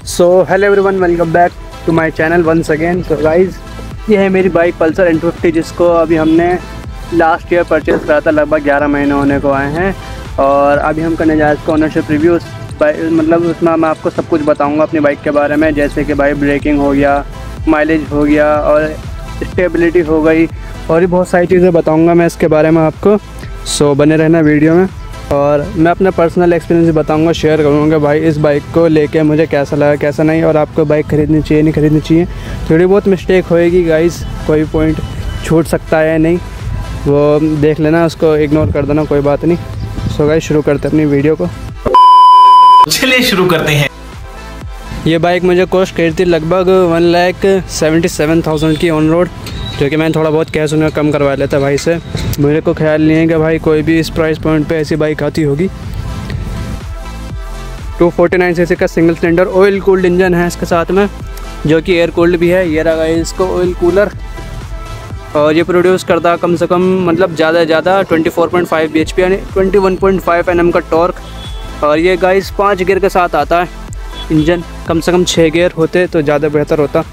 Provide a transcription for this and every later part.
So hello everyone, welcome back to my channel once again. So guys, ये है मेरी bike Pulsar N250 जिसको अभी हमने लास्ट ईयर परचेज़ करा था। लगभग 11 महीने होने को आए हैं और अभी हम करने जा रहे हैं इसका ओनरशिप रिव्यू। मतलब उसमें मैं आपको सब कुछ बताऊंगा अपनी बाइक के बारे में, जैसे कि भाई ब्रेकिंग हो गया, माइलेज हो गया और स्टेबिलिटी हो गई, और भी बहुत सारी चीज़ें बताऊँगा मैं इसके बारे में आपको। सो बने रहना वीडियो में और मैं अपना पर्सनल एक्सपीरियंस बताऊंगा, शेयर करूंगा भाई इस बाइक को लेके मुझे कैसा लगा कैसा नहीं, और आपको बाइक खरीदनी चाहिए नहीं खरीदनी चाहिए। थोड़ी बहुत मिस्टेक होएगी गाइस, कोई पॉइंट छूट सकता है नहीं, वो देख लेना, उसको इग्नोर कर देना, कोई बात नहीं। सो गाइस शुरू करते हैं अपनी वीडियो को। चलिए शुरू करते हैं। ये बाइक मुझे कॉस्ट करी थी लगभग 1,77,000 की ऑन रोड, जो कि मैंने थोड़ा बहुत कैश उन्हें कम करवा लेता भाई से। मेरे को ख्याल नहीं है कि भाई कोई भी इस प्राइस पॉइंट पे ऐसी बाइक आती होगी। 249 सीसी का single cylinder oil cooled engine है इसके साथ में, जो कि एयर कूल्ड भी है। ये रहा इसको ऑयल कूलर, और ये प्रोड्यूस करता कम से कम मतलब ज़्यादा से ज़्यादा 24.5 bhp यानी 21.5 Nm का टॉर्क। और ये गाइस 5 गियर के साथ आता है इंजन, कम से कम 6 गियर होते तो ज़्यादा बेहतर होता।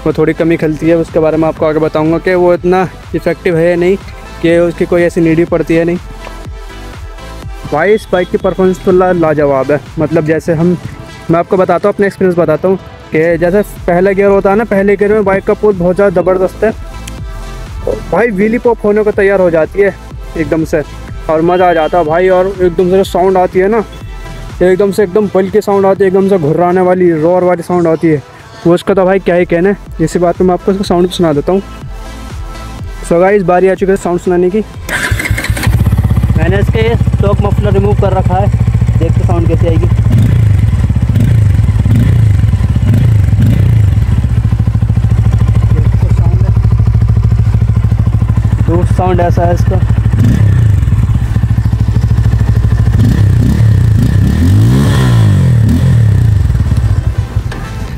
वो थोड़ी कमी खलती है, उसके बारे में आपको आगे बताऊंगा कि वो इतना इफ़ेक्टिव है नहीं कि उसकी कोई ऐसी नीड पड़ती है नहीं। भाई इस बाइक की परफॉर्मेंस तो लाजवाब है। मतलब जैसे मैं आपको बताता हूँ, अपने एक्सपीरियंस बताता हूँ कि जैसे पहला गियर होता है ना, पहले गियर में बाइक का पुल बहुत ज़्यादा ज़बरदस्त है, भाई व्हीली पॉप होने को तैयार हो जाती है एकदम से, और मज़ा आ जाता है भाई। और एकदम से जो साउंड आती है ना, एकदम बल की साउंड आती है, एकदम से घुर्राने वाली रोर वाली साउंड आती है, वो उसका तो भाई क्या ही कहना है। इसी बात पे मैं आपको इसका साउंड सुना देता हूँ। सो गाइस बारी आ चुकी है साउंड सुनाने की। मैंने इसके स्टॉक मफलर रिमूव कर रखा है, देखते साउंड कैसे आएगी। साउंड ऐसा है इसका।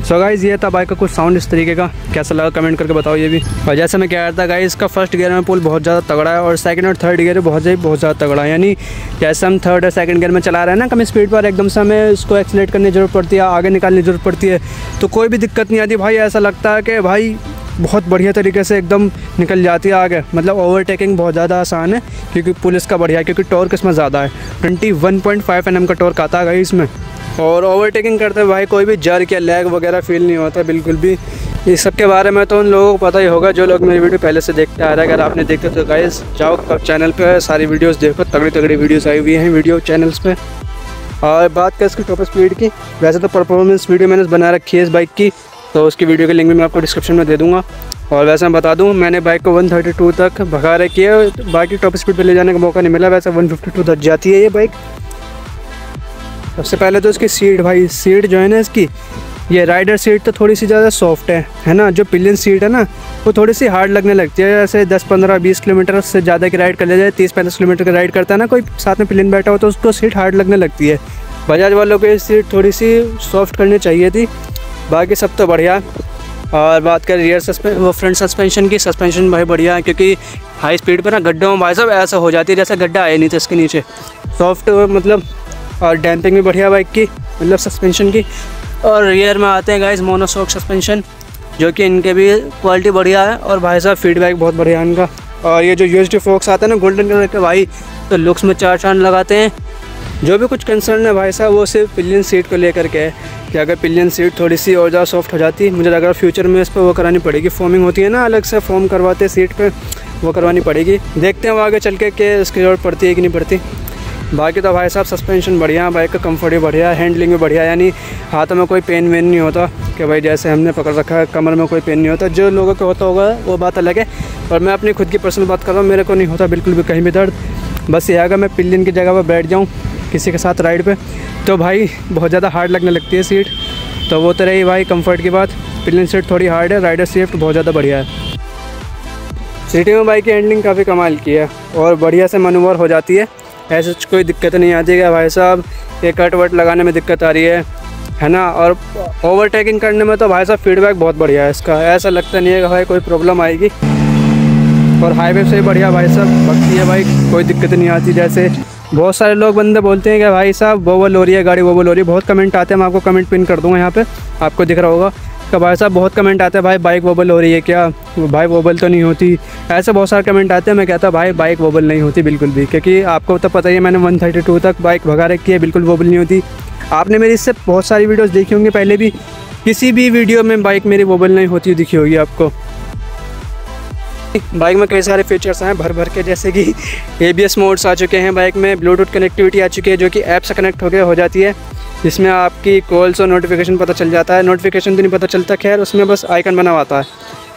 सो गाइस ये था बाइक का कुछ साउंड इस तरीके का, कैसा लगा कमेंट करके बताओ ये भी। और जैसे मैं कह रहा था गाइस, इसका फर्स्ट गियर में पुल बहुत ज़्यादा तगड़ा है और सेकंड और थर्ड गियर बहुत ज़्यादा तगड़ा है। यानी जैसे हम थर्ड और सेकंड गियर में चला रहे हैं ना कम स्पीड पर, एकदम से हमें इसको एक्सीलेट करने की ज़रूरत पड़ती है, आगे निकालने की ज़रूरत पड़ती है, तो कोई भी दिक्कत नहीं आती भाई। ऐसा लगता है कि भाई बहुत बढ़िया तरीके से एकदम निकल जाती है आगे। मतलब ओवरटेकिंग बहुत ज़्यादा आसान है क्योंकि पुल इसका बढ़िया है, क्योंकि टॉर्क इसमें ज़्यादा है। 21.5 Nm का टॉर्क आता है इसमें, और ओवरटेकिंग करते हुए भाई कोई भी जर्क या लैग वगैरह फील नहीं होता बिल्कुल भी। इस सब के बारे में तो उन लोगों को पता ही होगा जो लोग मेरी वीडियो पहले से देखते आ रहे हैं। अगर आपने देखते तो गाइस जाओ चैनल पे सारी वीडियोस देखो, तगड़ी वीडियोस आई हुई हैं वीडियो चैनल्स पे। और बात करें इसकी टॉप स्पीड की, वैसे तो परफॉर्मेंस वीडियो मैंने बना रखी है इस बाइक की, तो उसकी वीडियो की लिंक भी मैं आपको डिस्क्रिप्शन में दे दूँगा। और वैसे मैं बता दूँ, मैंने बाइक को 132 तक भगा रखी है, बाकी टॉप स्पीड पे ले जाने का मौका नहीं मिला। वैसे 152 तक जाती है ये बाइक। सबसे पहले तो इसकी सीट, भाई सीट जो है ना इसकी, ये राइडर सीट तो थोड़ी सी ज़्यादा सॉफ्ट है ना। जो पिलियन सीट है ना वो थोड़ी सी हार्ड लगने लगती है। जैसे 10-15-20 किलोमीटर से ज़्यादा की राइड कर ले जाए, 30-35 किलोमीटर की राइड करता है ना कोई, साथ में पिलियन बैठा हो तो उसको सीट हार्ड लगने लगती है। बजाज वालों को ये सीट थोड़ी सी सॉफ्ट करनी चाहिए थी, बाकी सब तो बढ़िया। और बात करें रियर फ्रंट सस्पेंशन की, सस्पेंशन भाई बढ़िया है, क्योंकि हाई स्पीड पर ना गड्ढों में भाई साहब ऐसा हो जाती है जैसे गड्ढा आया नहीं था इसके नीचे, सॉफ्ट मतलब। और डैम्पिंग भी बढ़िया बाइक की, मतलब सस्पेंशन की। और रियर में आते हैं गाइस मोनोशॉक सस्पेंशन, जो कि इनके भी क्वालिटी बढ़िया है, और भाई साहब फीडबैक बहुत बढ़िया है इनका। और ये जो USD फोक्स आते हैं ना गोल्डन कलर के, भाई तो लुक्स में 4 चांद लगाते हैं। जो भी कुछ कंसर्न है भाई साहब वो सिर्फ पिलियन सीट को लेकर के है, कि अगर पिलियन सीट थोड़ी सी और ज़्यादा सॉफ्ट हो जाती, मुझे लग रहा है फ्यूचर में इस पर वो करानी पड़ेगी, फोमिंग होती है ना अलग से फोम करवाते सीट पे, वो करवानी पड़ेगी। देखते हैं वो आगे चल के कि इसकी ज़रूरत पड़ती है कि नहीं पड़ती। बाकी तो भाई साहब सस्पेंशन बढ़िया, बाइक का कंफर्ट भी बढ़िया, हैंडलिंग भी बढ़िया, यानी हाथों में कोई पेन वेन नहीं होता कि भाई जैसे हमने पकड़ रखा है, कमर में कोई पेन नहीं होता। जो लोगों को होता होगा वो बात अलग है, और मैं अपनी खुद की पर्सनल बात कर रहा हूँ, मेरे को नहीं होता बिल्कुल भी कहीं भी दर्द। बस ये अगर मैं पिलियन की जगह पर बैठ जाऊँ किसी के साथ राइड पे, तो भाई बहुत ज़्यादा हार्ड लगने लगती है सीट, तो वो तो रही भाई कंफर्ट की बात। पिलियन सीट थोड़ी हार्ड है, राइडर सेफ्ट बहुत ज़्यादा बढ़िया है। सिटी में बाइक की हैंडलिंग काफ़ी कमाल की है और बढ़िया से मनूवर हो जाती है, ऐसे कोई दिक्कत नहीं आती है भाई साहब। ये कट वट लगाने में दिक्कत आ रही है ना। और ओवरटेकिंग करने में तो भाई साहब फीडबैक बहुत बढ़िया है इसका, ऐसा लगता नहीं है कि भाई कोई प्रॉब्लम आएगी। और हाईवे से बढ़िया भाई साहब भगती है बाइक, कोई दिक्कत नहीं आती। जैसे बहुत सारे लोग बंदे बोलते हैं कि भाई साहब वोबल हो रही है गाड़ी, वोबल हो रही है। बहुत कमेंट आते हैं, मैं आपको कमेंट पिन कर दूँगा यहाँ पे, आपको दिख रहा होगा कि भाई साहब बहुत कमेंट आते हैं, भाई बाइक वोबल हो रही है क्या, भाई वोबल तो नहीं होती। ऐसे बहुत सारे कमेंट आते हैं। मैं कहता भाई बाइक वोबल नहीं होती बिल्कुल भी, क्योंकि आपको तो पता ही है मैंने 132 तक बाइक भगा रखी है, बिल्कुल वोबल नहीं होती। आपने मेरी इससे बहुत सारी वीडियोज़ देखी होंगी पहले भी, किसी भी वीडियो में बाइक मेरी वोबल नहीं होती दिखी होगी आपको। बाइक में कई सारे फीचर्स हैं भर भर के, जैसे कि ABS मोड्स आ चुके हैं बाइक में, ब्लूटूथ कनेक्टिविटी आ चुकी है जो कि ऐप से कनेक्ट हो जाती है, जिसमें आपकी कॉल्स और नोटिफिकेशन पता चल जाता है। नोटिफिकेशन तो नहीं पता चलता खैर, उसमें बस आइकन बना हुआ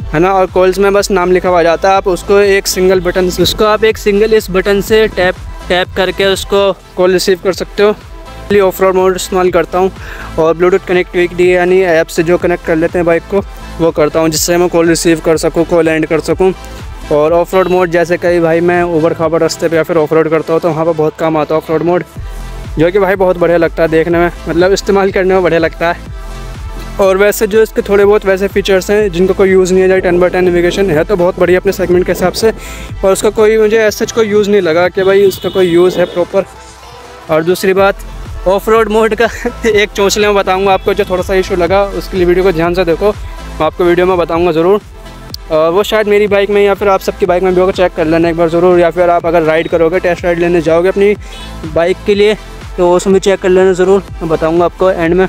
है ना, और कॉल्स में बस नाम लिखा हुआ जाता है। आप उसको एक सिंगल इस बटन से टैप करके उसको कॉल रिसीव कर सकते हो। ऑफ रोड मोड इस्तेमाल करता हूँ और ब्लूटूथ कनेक्टिविटी यानी ऐप से जो कनेक्ट कर लेते हैं बाइक को वो करता हूँ, जिससे मैं कॉल रिसीव कर सकूँ, कॉल एंड कर सकूँ। और ऑफ रोड मोड जैसे कहीं भाई मैं ऊबड़ खाबड़ रास्ते पे या फिर ऑफ रोड करता हूँ तो वहाँ पर बहुत काम आता है ऑफ रोड मोड, जो कि भाई बहुत बढ़िया लगता है देखने में, मतलब इस्तेमाल करने में बढ़िया लगता है। और वैसे जो इसके थोड़े बहुत वैसे फीचर्स हैं जिनको कोई यूज़ नहीं है, जैसे 10x10 नेविगेशन है तो बहुत बढ़िया अपने सेगमेंट के हिसाब से, और उसका कोई मुझे ऐसा कोई यूज़ नहीं लगा कि भाई उसका कोई यूज़ है प्रॉपर। और दूसरी बात ऑफ रोड मोड का एक चौंचले में बताऊंगा आपको, जो थोड़ा सा इशू लगा उसके लिए वीडियो को ध्यान से देखो, मैं आपको वीडियो में बताऊंगा ज़रूर। वो शायद मेरी बाइक में या फिर आप सबकी बाइक में भी होगा, चेक कर लेना एक बार ज़रूर, या फिर आप अगर राइड करोगे, टेस्ट राइड लेने जाओगे अपनी बाइक के लिए तो उसमें भी चेक कर लेना ज़रूर, मैं बताऊँगा आपको एंड में।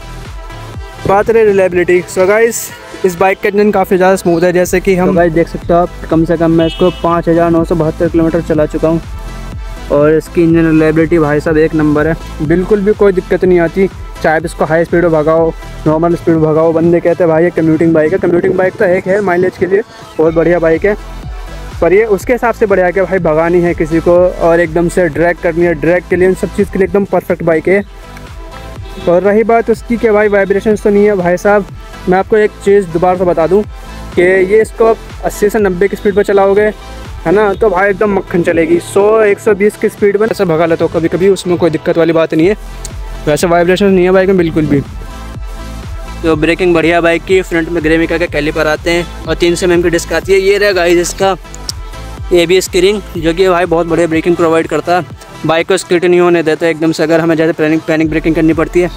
बात रही रिलायबिलिटी, सो गाइस इस बाइक का इंजन काफ़ी ज़्यादा स्मूथ है, जैसे कि हम गाइस देख सकते हो आप, कम से कम मैं इसको 5972 किलोमीटर चला चुका हूँ और इसकी इंजन रिलायबिलिटी भाई साहब एक नंबर है, बिल्कुल भी कोई दिक्कत नहीं आती। चाहे आप इसको हाई स्पीड में भगाओ, नॉर्मल स्पीड में भगाओ, बंदे कहते हैं भाई ये कम्यूटिंग बाइक है। कम्यूटिंग बाइक तो एक है माइलेज के लिए बहुत बढ़िया बाइक है, पर ये उसके हिसाब से बढ़िया है कि भाई भगानी है किसी को और एकदम से ड्रैग करनी है, ड्रैग के लिए उन सब चीज़ के लिए एकदम परफेक्ट बाइक है। और रही बात उसकी कि भाई वाइब्रेशन तो नहीं है भाई साहब, मैं आपको एक चीज़ दोबारा से बता दूँ कि ये इसको 80 से 90 की स्पीड पर चलाओगे है ना तो भाई एकदम मक्खन चलेगी। 100-120 की स्पीड पर ऐसे भगा लेते हो कभी कभी, उसमें कोई दिक्कत वाली बात नहीं है। वैसे वाइब्रेशन नहीं है बाइक में बिल्कुल भी। तो ब्रेकिंग बढ़िया बाइक की, फ्रंट में ग्रेमिका के कैलिपर आते हैं और 300 mm की डिस्क आती है। ये रहा गाइस इसका ABS स्टीयरिंग, जो कि भाई बहुत बढ़िया ब्रेकिंग प्रोवाइड करता है, बाइक को स्किड नहीं होने देता एकदम से, अगर हमें जैसे पैनिक ब्रेकिंग करनी पड़ती है,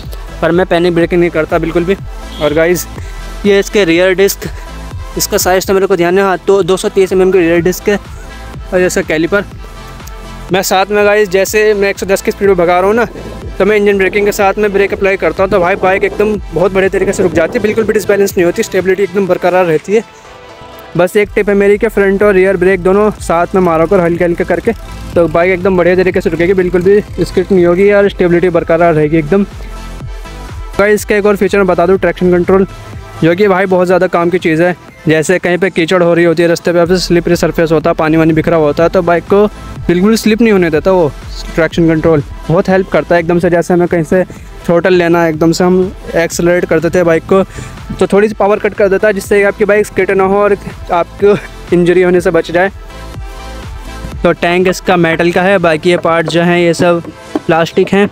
पर मैं पैनिक ब्रेकिंग नहीं करता बिल्कुल भी। और गाइस ये इसके रियर डिस्क, इसका साइज़ तो मेरे को ध्यान है, हाँ तो 230 mm की रियर डिस्क है। और जैसा कैलिपर मैं साथ में गाइस जैसे मैं 110 की स्पीड में भगा रहा हूँ ना तो मैं इंजन ब्रेकिंग के साथ में ब्रेक अप्लाई करता हूँ तो भाई बाइक एकदम बहुत बढ़िया तरीके से रुक जाती है, बिल्कुल भी डिसबैलेंस नहीं होती, स्टेबिलिटी एकदम बरकरार रहती है। बस एक टिप है मेरी कि फ्रंट और रियर ब्रेक दोनों साथ में मारो कर हल्के हल्के करके, तो बाइक एकदम बढ़िया तरीके से रुकेगी, बिल्कुल भी स्किड नहीं होगी और स्टेबिलिटी बरकरार रहेगी एकदम। भाई इसका एक और फीचर मैं बता दूँ, ट्रैक्शन कंट्रोल, जो कि भाई बहुत ज़्यादा काम की चीज़ है। जैसे कहीं पे कीचड़ हो रही होती है रास्ते पे, आपसे स्लिपरी सरफेस होता है, पानी वानी बिखरा होता है, तो बाइक को बिल्कुल स्लिप नहीं होने देता वो ट्रैक्शन कंट्रोल, बहुत हेल्प करता है एकदम से। जैसे हमें कहीं से थ्रोटल लेना है, एकदम से हम एक्सेलरेट कर देते हैं बाइक को तो थोड़ी सी पावर कट कर देता है, जिससे आपकी बाइक स्किड ना हो और आपको इंजरी होने से बच जाए। तो टैंक इसका मेटल का है, बाकी ये पार्ट जो हैं ये सब प्लास्टिक हैं।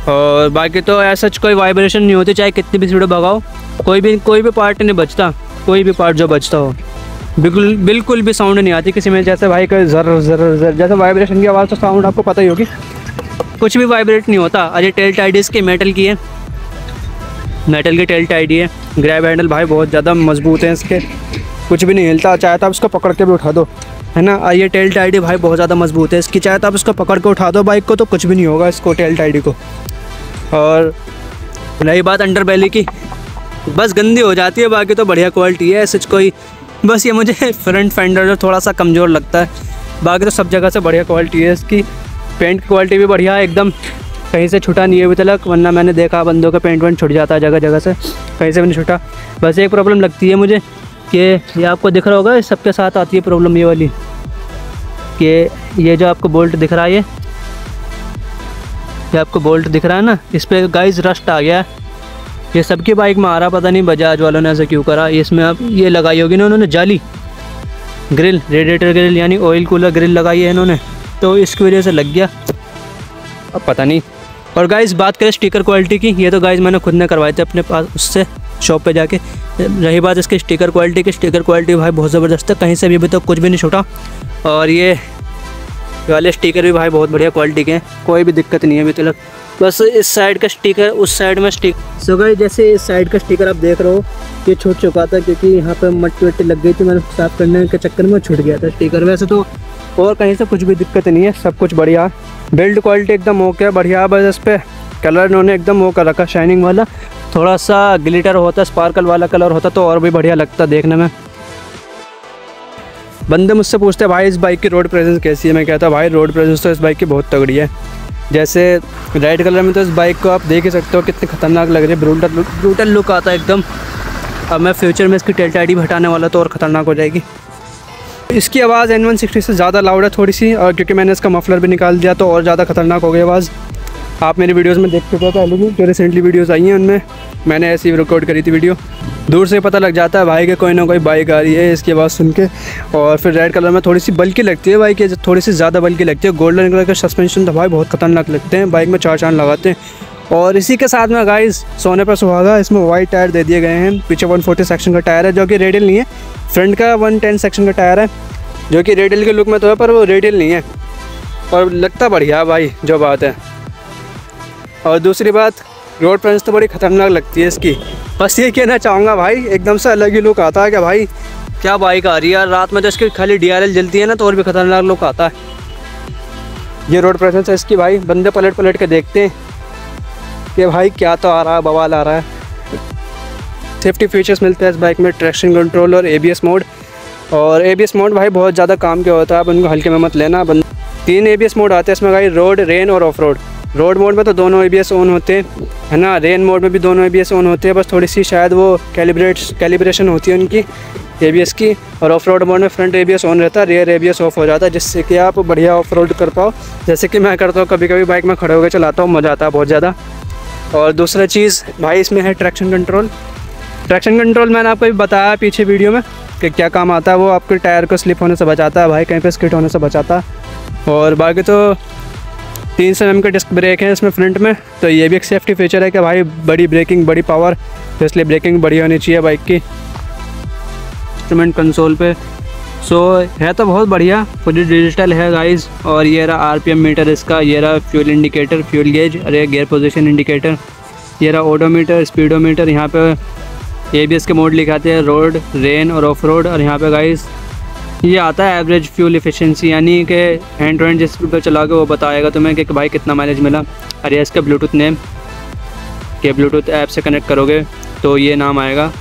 और बाकी तो ऐसा कोई वाइब्रेशन नहीं होती, चाहे कितनी भी स्पीड भगाओ, कोई भी पार्ट नहीं बचता, कोई भी पार्ट जो बचता हो बिल्कुल भी साउंड नहीं आती किसी में। जैसे भाई कोई जर जर जर जैसे वाइब्रेशन की आवाज़ तो साउंड आपको पता ही होगी, कुछ भी वाइब्रेट नहीं होता। अरे टेल टाइड इसकी मेटल की है, मेटल की टेल टाइड है। ग्रैब हैंडल भाई बहुत ज़्यादा मजबूत है इसके, कुछ भी नहीं हिलता, चाहे तो आप इसको पकड़ के भी उठा दो है ना। ये टेल टाइड भाई बहुत ज़्यादा मजबूत है इसकी, चाहे तो आप इसको पकड़ के उठा दो बाइक को तो कुछ भी नहीं होगा इसको, टेल टाइड को। और रही बात अंडर बेली की, बस गंदी हो जाती है, बाकी तो बढ़िया क्वालिटी है ऐसे कोई, बस ये मुझे फ्रंट फेंडर जो थोड़ा सा कमज़ोर लगता है, बाकी तो सब जगह से बढ़िया क्वालिटी है इसकी। पेंट की क्वालिटी भी बढ़िया है एकदम, कहीं से छुटा नहीं है अभी तक, वरना मैंने देखा बंदों का पेंट वेंट छुट जाता है जगह जगह से, कहीं से भी नहीं छुटा। बस एक प्रॉब्लम लगती है मुझे कि ये आपको दिख रहा होगा, सबके साथ आती है प्रॉब्लम ये वाली, कि ये जो आपको बोल्ट दिख रहा है, ये आपको बोल्ट दिख रहा है ना, इस पर गाइस रस्ट आ गया है। ये सबकी बाइक में आ रहा, पता नहीं बजाज वालों ने ऐसा क्यों करा। इसमें अब ये लगाई होगी ना उन्होंने जाली ग्रिल, रेडिएटर ग्रिल यानी ऑयल कूलर ग्रिल लगाई है इन्होंने, तो इसकी वजह से लग गया, अब पता नहीं। और गाइस बात करें स्टिकर क्वालिटी की, ये तो गाइस मैंने खुद ने करवाए थे अपने पास उससे शॉप पे जाके। रही बात इसकी स्टिकर क्वालिटी की, स्टिकर क्वालिटी भाई बहुत ज़बरदस्त है, कहीं से भी अभी तक कुछ भी नहीं छूटा। और ये वाले स्टिकर भी भाई बहुत बढ़िया क्वालिटी के हैं, कोई भी दिक्कत नहीं है अभी तक। बस इस साइड का स्टिकर, उस साइड में स्टिकर। सो गाइस जैसे इस साइड का स्टिकर आप देख रहे हो ये छूट चुका था क्योंकि यहाँ पे मट्टी वट्टी लग गई थी, मैंने साफ़ करने के चक्कर में छूट गया था स्टिकर। वैसे तो और कहीं से कुछ भी दिक्कत नहीं है, सब कुछ बढ़िया। बिल्ड क्वालिटी एकदम ओके बढ़िया। बस इस पर कलर इन्होंने एकदम वो कर रखा शाइनिंग वाला, थोड़ा सा ग्लिटर होता, स्पार्कल वाला कलर होता तो और भी बढ़िया लगता देखने में। बंदे मुझसे पूछते हैं भाई इस बाइक की रोड प्रेजेंस कैसी है। मैं कहता भाई रोड प्रेजेंस तो इस बाइक की बहुत तगड़ी है। जैसे रेड कलर में तो इस बाइक को आप देख ही सकते हो कितनी खतरनाक लग रही है, ब्रूटल लुक आता है एकदम। अब मैं फ्यूचर में इसकी टेल टाइडी भी हटाने वाला तो और ख़तरनाक हो जाएगी। इसकी आवाज़ N160 से ज़्यादा लाउड है थोड़ी सी, और क्योंकि मैंने इसका मफलर भी निकाल दिया तो और ज़्यादा खतरनाक हो गई आवाज़। आप मेरी वीडियोस में देख चुके हो पहले भी, जो रिसेंटली वीडियोस आई हैं उनमें मैंने ऐसी ही रिकॉर्ड करी थी वीडियो। दूर से पता लग जाता है भाई कि कोई ना कोई बाइक आ रही है इसकी आवाज़ सुन के। और फिर रेड कलर में थोड़ी सी बल्कि लगती है बाइक, थोड़ी सी ज़्यादा बल्कि लगती है। गोल्डन कलर के सस्पेंशन तो भाई बहुत खतरनाक लगते हैं, बाइक में चार चांद लगाते हैं। और इसी के साथ में गाइस सोने पर सुहागा, इसमें वाइट टायर दे दिए गए हैं। पीछे 140 सेक्शन का टायर है जो कि रेडियल नहीं है, फ्रंट का 110 सेक्शन का टायर है जो कि रेडियल के लुक में तो है पर वो रेडियल नहीं है, और लगता बढ़िया भाई जो बात है। और दूसरी बात रोड प्रेजेंस तो बड़ी ख़तरनाक लगती है इसकी। बस ये कहना चाहूँगा भाई एकदम से अलग ही लुक आता है कि भाई क्या बाइक आ रही है। रात में तो इसकी खाली DRL जलती है ना तो और भी ख़तरनाक लुक आता है। ये रोड प्रेजेंस है इसकी भाई, बंदे पलट पलट के देखते हैं कि भाई क्या तो आ रहा है, बवाल आ रहा है। सेफ्टी फीचर्स मिलते हैं इस बाइक में, ट्रैक्शन कंट्रोल और ABS मोड। और ABS मोड भाई बहुत ज़्यादा काम के होता है, आप उनको हल्के में मत लेना। 3 ABS मोड आते हैं इसमें भाई, रोड, रेन और ऑफ रोड। रोड मोड में तो दोनों ABS ऑन होते हैं है ना, रेन मोड में भी दोनों ABS ऑन होते हैं। बस थोड़ी सी शायद वो कैलिब्रेशन होती है उनकी ABS की। और ऑफ रोड मोड में फ्रंट ABS ऑन रहता है, रेयर ABS ऑफ हो जाता है, जिससे कि आप बढ़िया ऑफ रोड कर पाओ, जैसे कि मैं करता हूँ कभी कभी। बाइक में खड़े होकर चलाता हूँ, मज़ा आता है बहुत ज़्यादा। और दूसरा चीज़ भाई इसमें है ट्रैक्शन कंट्रोल। ट्रैक्शन कंट्रोल मैंने आपको भी बताया पीछे वीडियो में कि क्या काम आता है। वो आपके टायर को स्लिप होने से बचाता है भाई, कहीं पे स्किड होने से बचाता है। और बाकी तो 300 mm का डिस्क ब्रेक है इसमें फ्रंट में, तो ये भी एक सेफ्टी फीचर है कि भाई बड़ी ब्रेकिंग, बड़ी पावर, तो इसलिए ब्रेकिंग बढ़िया होनी चाहिए बाइक की। इंस्ट्रूमेंट कंसोल पे है तो बहुत बढ़िया, पूरी डिजिटल है गाइस। और ये रहा RPM मीटर इसका, ये रहा फ्यूल इंडिकेटर, फ्यूल गेज, और ये गियर पोजीशन इंडिकेटर, ये रहा ओडोमीटर, स्पीडोमीटर। यहाँ पे ABS के मोड लिखाते हैं, रोड, रेन और ऑफ रोड। और यहाँ पे गाइस ये आता है एवरेज फ्यूल एफिशिएंसी, यानी कि हैंड टू हैंड जिस पर चलाओगे वो बताएगा तुम्हें कि भाई कितना माइलेज मिला। और ये इसका ब्लूटूथ नेम के ब्लूटूथ ऐप से कनेक्ट करोगे तो ये नाम आएगा।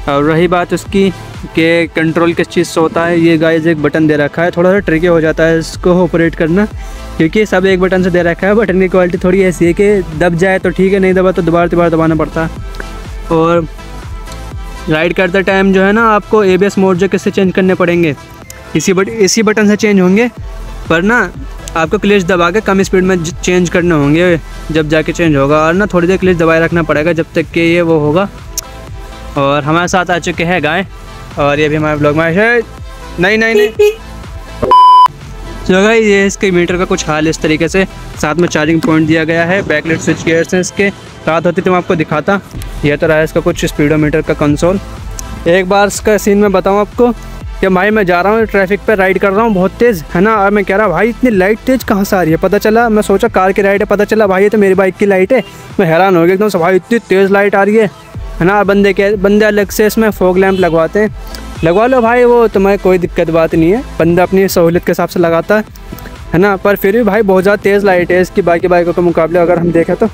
और रही बात उसकी कि कंट्रोल किस चीज़ से होता है, ये गाइस एक बटन दे रखा है, थोड़ा सा ट्रिकी हो जाता है इसको ऑपरेट करना क्योंकि सब एक बटन से दे रखा है। बटन की क्वालिटी थोड़ी ऐसी है कि दब जाए तो ठीक है, नहीं दबा तो दोबारा दबाना पड़ता है। और राइड करते टाइम जो है ना आपको ABS मोड जो किससे चेंज करने पड़ेंगे, इसी बटन से चेंज होंगे, पर ना आपको क्लच दबा के कम स्पीड में चेंज करने होंगे जब जाके चेंज होगा। और ना थोड़ी देर क्लच दबाए रखना पड़ेगा जब तक कि ये वो होगा। और हमारे साथ आ चुके हैं गाय, और ये भी हमारे ब्लॉग में नहीं तो गाइस ये इसके मीटर का कुछ हाल इस तरीके से। साथ में चार्जिंग पॉइंट दिया गया है, बैकलाइट स्विच गियर्स हैं इसके, रात होती तो मैं आपको दिखाता। यह तो रहा है इसका कुछ स्पीडोमीटर का कंसोल। एक बार इसका सीन मैं बताऊँ आपको कि भाई मैं जा रहा हूँ ट्रैफिक पे, राइड कर रहा हूँ बहुत तेज़ है ना, और मैं कह रहा भाई इतनी लाइट तेज़ कहाँ से आ रही है। पता चला, मैं सोचा कार की लाइट है, पता चला भाई ये तो मेरी बाइक की लाइट है। मैं हैरान हो गया एकदम से, भाई इतनी तेज़ लाइट आ रही है ना। बंदे अलग से इसमें फॉग लैंप लगवाते हैं, लगवा लो भाई, वो तुम्हें कोई दिक्कत बात नहीं है, बंदा अपनी सहूलियत के हिसाब से लगाता है ना। पर फिर भी भाई बहुत ज़्यादा तेज़ लाइट है इसकी बाकी बाइकों के मुकाबले अगर हम देखें तो।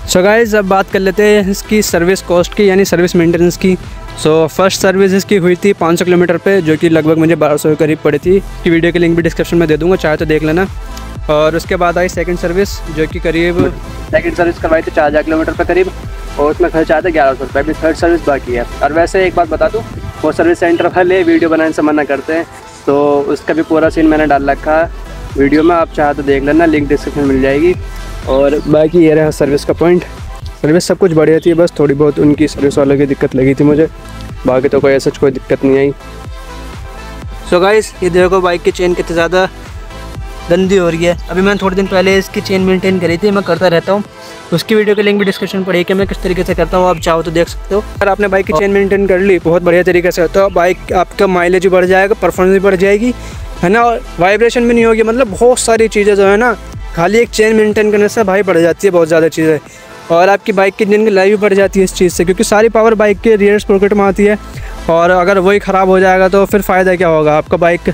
सो गाइस अब बात कर लेते हैं इसकी सर्विस कॉस्ट की, यानी सर्विस मेंटेनेंस की। फर्स्ट सर्विस इसकी हुई थी 500 किलोमीटर पे, जो कि लगभग मुझे 1200 के करीब पड़ी थी। की वीडियो की लिंक भी डिस्क्रिप्शन में दे दूँगा, चाहे तो देख लेना। और उसके बाद आई सेकंड सर्विस, जो कि करीब सेकंड सर्विस करवाई थी 4000 किलोमीटर पे करीब, और उसमें खर्च आया था 1100 रुपये। अभी थर्ड सर्विस बाकी है। और वैसे एक बात बता दूँ, वो सर्विस सेंटर वाले वीडियो बनाने से मना करते हैं, तो उसका भी पूरा सीन मैंने डाल रखा है वीडियो में, आप चाहे तो देख लेना, लिंक डिस्क्रिप्शन में मिल जाएगी। और बाकी ये रहा सर्विस का पॉइंट। सर्विस सब कुछ बढ़िया थी, बस थोड़ी बहुत उनकी सर्विस वालों की दिक्कत लगी थी मुझे, बाकी तो कोई ऐसा कोई दिक्कत नहीं आई। सो गाइस ये देखो बाइक की चेन कितनी ज़्यादा गंदी हो रही है। अभी मैंने थोड़े दिन पहले इसकी चेन मेंटेन करी थी, मैं करता रहता हूँ, उसकी वीडियो की लिंक भी डिस्क्रिप्शन पड़ी कि मैं किस तरीके से करता हूँ, आप चाहो तो देख सकते हो। अगर आपने बाइक की चेन मेंटेन कर ली बहुत बढ़िया तरीके से, तो बाइक आपका माइलेज भी बढ़ जाएगा, परफॉर्मेंस भी बढ़ जाएगी, है ना, वाइब्रेशन भी नहीं होगी, मतलब बहुत सारी चीज़ें जो है ना, खाली एक चेन मेंटेन करने से भाई बढ़ जाती है बहुत ज़्यादा चीज़ें। और आपकी बाइक की इंजन की लाइफ भी बढ़ जाती है इस चीज़ से, क्योंकि सारी पावर बाइक के रियर स्प्रोकेट में आती है। और अगर वही ख़राब हो जाएगा तो फिर फ़ायदा क्या होगा, आपका बाइक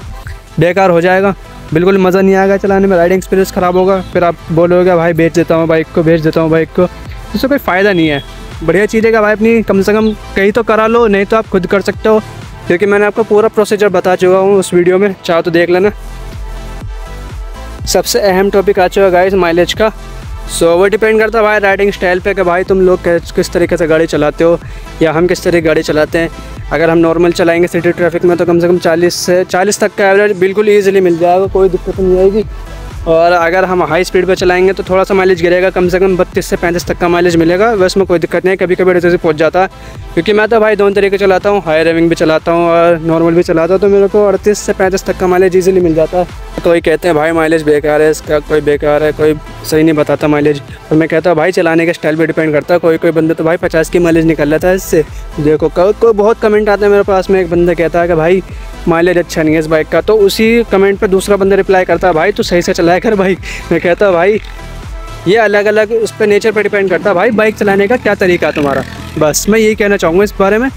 बेकार हो जाएगा, बिल्कुल मज़ा नहीं आएगा चलाने में, राइडिंग एक्सपीरियंस ख़राब होगा। फिर आप बोलोगे भाई बेच देता हूँ बाइक को, बेच देता हूँ बाइक को, इससे कोई फ़ायदा नहीं है। बढ़िया चीज़ है कि भाई अपनी कम से कम कहीं तो करा लो, नहीं तो आप खुद कर सकते हो, क्योंकि मैंने आपको पूरा प्रोसीजर बता चुका हूँ उस वीडियो में, चाहो तो देख लेना। सबसे अहम टॉपिक आ चुका है गाइस माइलेज का। सो वो डिपेंड करता है भाई राइडिंग स्टाइल पे कि भाई तुम लोग किस तरीके से गाड़ी चलाते हो या हम किस तरह की गाड़ी चलाते हैं। अगर हम नॉर्मल चलाएंगे सिटी ट्रैफिक में तो कम से कम 40 तक का एवरेज बिल्कुल ईजिली मिल जाएगा, कोई दिक्कत नहीं आएगी। और अगर हम हाई स्पीड पे चलाएंगे तो थोड़ा सा माइलेज गिरेगा, कम से कम 32 से 35 तक का माइलेज मिलेगा, वैसे में कोई दिक्कत नहीं है। कभी कभी ऐसे से पहुँच जाता है, क्योंकि मैं तो भाई दोनों तरीके चलाता हूँ, हाई रेविंग भी चलाता हूँ और नॉर्मल भी चलाता हूँ, तो मेरे को 38 से 35 तक का माइलेज ईजिली मिल जाता है। कोई कहते हैं भाई माइलेज बेकार है इसका, कोई बेकार है, कोई सही नहीं बताता माइलेज, और मैं कहता हूँ भाई चलाने के स्टाइल पर डिपेंड करता है। कोई बंदा तो भाई 50 की माइलेज निकल लेता है इससे। देखो कोई बहुत कमेंट आता है मेरे पास में, एक बंदा कहता है कि भाई माइलेज अच्छा नहीं है इस बाइक का, तो उसी कमेंट पर दूसरा बंदा रिप्लाई करता है भाई तू सही से चलाया कर भाई। मैं कहता हूँ भाई ये अलग अलग उस पर नेचर पर डिपेंड करता है भाई, बाइक चलाने का क्या तरीका है तुम्हारा। बस मैं यही कहना चाहूँगा इस बारे में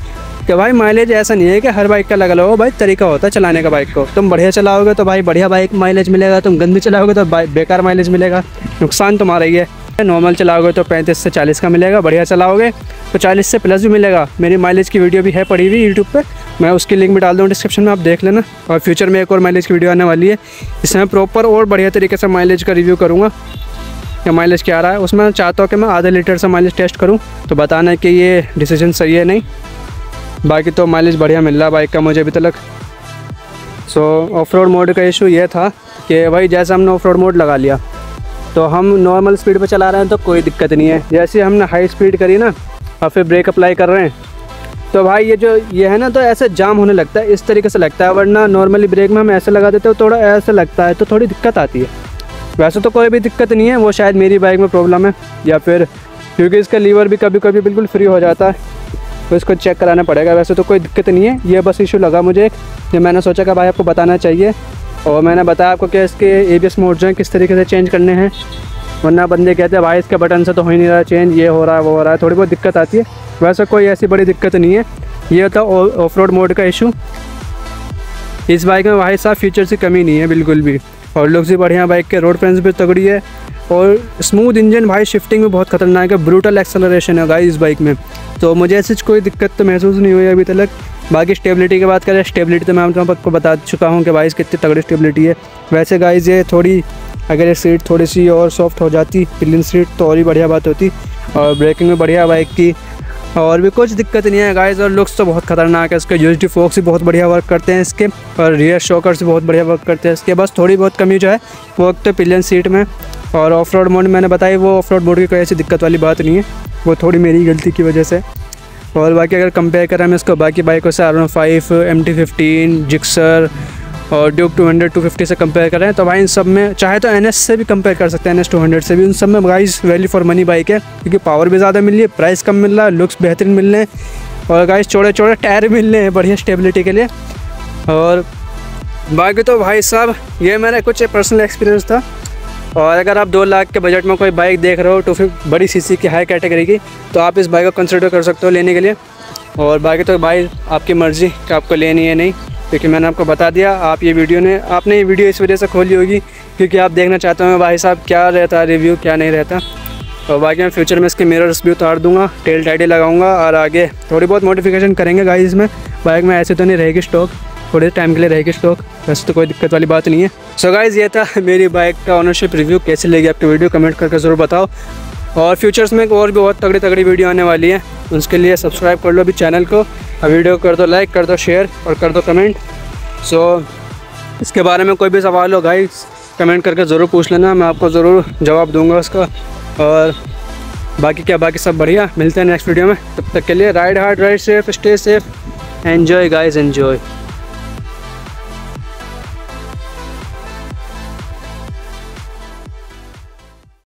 कि भाई माइलेज ऐसा नहीं है कि हर बाइक का अलग अलग हो, भाई तरीका होता है चलाने का बाइक को। तुम बढ़िया चलाओगे तो भाई बढ़िया बाइक माइलेज मिलेगा, तुम गंदी चलाओगे तो बेकार माइलेज मिलेगा, नुकसान तुम्हारा ही है। नॉर्मल चलाओगे तो 35 से 40 का मिलेगा, बढ़िया चलाओगे तो 40 से प्लस भी मिलेगा। मेरी माइलेज की वीडियो भी है पड़ी हुई यूट्यूब पे, मैं उसकी लिंक भी डाल दूँ डिस्क्रिप्शन में, आप देख लेना। और फ्यूचर में एक और माइलेज की वीडियो आने वाली है, इसमें प्रॉपर और बढ़िया तरीके से माइलेज का रिव्यू करूँगा कि माइलेज क्या आ रहा है। उसमें मैं चाहता हूँ कि मैं आधे लीटर से माइलेज टेस्ट करूँ, तो बताना है कि ये डिसीजन सही है नहीं। बाकी तो माइलेज बढ़िया मिल रहा है बाइक का मुझे अभी तक। सो ऑफ रोड मोड का इशू ये था कि भाई जैसे हमने ऑफ रोड मोड लगा लिया तो हम नॉर्मल स्पीड पे चला रहे हैं तो कोई दिक्कत नहीं है। जैसे हमने हाई स्पीड करी ना और फिर ब्रेक अप्लाई कर रहे हैं तो भाई ये है ना, तो ऐसे जाम होने लगता है, इस तरीके से लगता है। वरना नॉर्मली ब्रेक में हम ऐसे लगा देते हो, थोड़ा ऐसे लगता है तो थोड़ी दिक्कत आती है। वैसे तो कोई भी दिक्कत नहीं है, वो शायद मेरी बाइक में प्रॉब्लम है या फिर क्योंकि इसका लीवर भी कभी कभी बिल्कुल फ्री हो जाता है, तो इसको चेक कराना पड़ेगा। वैसे तो कोई दिक्कत नहीं है, ये बस इशू लगा मुझे एक, ये मैंने सोचा कि भाई आपको बताना चाहिए। और मैंने बताया आपको कि इसके ABS मोड जो है किस तरीके से चेंज करने हैं, वरना बंदे कहते हैं भाई इसके बटन से तो हो ही नहीं रहा चेंज, ये हो रहा है वो हो रहा है, थोड़ी बहुत दिक्कत आती है। वैसे कोई ऐसी बड़ी दिक्कत नहीं है, ये था ऑफ रोड मोड का इशू। इस बाइक में भाई साहब फीचर्स की कमी नहीं है बिल्कुल भी, और लुक्स भी बढ़िया, बाइक के रोड फ्रेंड्स भी तगड़ी है, और स्मूथ इंजन भाई, शिफ्टिंग में बहुत खतरनाक है, ब्रूटल एक्सेलरेशन है गाइस इस बाइक में। तो मुझे ऐसी कोई दिक्कत तो महसूस नहीं हुई अभी तक। बाकी स्टेबिलिटी की बात करें, स्टेबिलिटी तो मैं आपको बता चुका हूँ कि भाई कितनी तगड़ी स्टेबिलिटी है। वैसे गाइस ये थोड़ी, अगर ये सीट थोड़ी सी और सॉफ्ट हो जाती, पिलियन सीट, तो और ही बढ़िया बात होती। और ब्रेकिंग में बढ़िया बाइक की, और भी कुछ दिक्कत नहीं है गाइस। और लुक्स तो बहुत खतरनाक है इसके, USD फोक्स भी बहुत बढ़िया वर्क करते हैं इसके, और रियर शॉकर्स भी बहुत बढ़िया वर्क करते हैं इसके। बस थोड़ी बहुत कमी जो है वो तो पिलियन सीट में। और ऑफ रोड मोड मैंने बताई, वो ऑफ रोड मोड की कोई ऐसी दिक्कत वाली बात नहीं है, वो थोड़ी मेरी गलती की वजह से। और बाकी अगर कंपेयर करें हम इसको बाकी बाइकों से, R15, MT-15, जिक्सर और ड्यूक 200 250 से कंपेयर करें तो भाई इन सब में, चाहे तो NS से भी कंपेयर कर सकते हैं, NS 200 से भी, उन सब में guys value for money bike है, क्योंकि पावर भी ज़्यादा मिल रही है, प्राइस कम मिल रहा है, लुक्स बेहतरीन मिल रहे हैं, और गाइस चौड़े चौड़े टायर मिल रहे हैं बढ़िया स्टेबिलिटी के लिए। और बाकी तो भाई साहब ये मेरा कुछ पर्सनल एक्सपीरियंस था। और अगर आप 2 लाख के बजट में कोई बाइक देख रहे हो तो फिर बड़ी CC की हाई कैटेगरी की, तो आप इस बाइक को कंसिडर कर सकते हो लेने के लिए। और बाकी तो भाई आपकी मर्ज़ी कि आपको लेनी है नहीं, क्योंकि मैंने आपको बता दिया। आपने ये वीडियो इस वजह से खोली होगी क्योंकि आप देखना चाहते हो भाई साहब क्या रहता है रिव्यू, क्या नहीं रहता। और बाकी मैं फ्यूचर में इसके मिरर्स भी उतार दूँगा, टेल टाइडी लगाऊँगा, और आगे थोड़ी बहुत मॉडिफिकेशन करेंगे गाइस में। बाइक में ऐसे तो नहीं रहेगी स्टॉक, थोड़े टाइम के लिए रहेगी स्टॉक, वैसे तो कोई दिक्कत वाली बात नहीं है। सो गाइज़ ये था मेरी बाइक का ऑनरशिप रिव्यू। कैसी लगी आपकी वीडियो कमेंट करके ज़रूर बताओ। और फ्यूचर्स में और भी बहुत तगड़ी वीडियो आने वाली है, उसके लिए सब्सक्राइब कर लो अभी चैनल को, और वीडियो कर दो लाइक, कर दो शेयर और कर दो कमेंट। सो इसके बारे में कोई भी सवाल हो गाइस कमेंट करके ज़रूर पूछ लेना, मैं आपको ज़रूर जवाब दूंगा उसका। और बाकी सब बढ़िया, मिलते हैं नेक्स्ट वीडियो में। तब तक के लिए ride hard, ride safe, stay safe, enjoy guys, enjoy.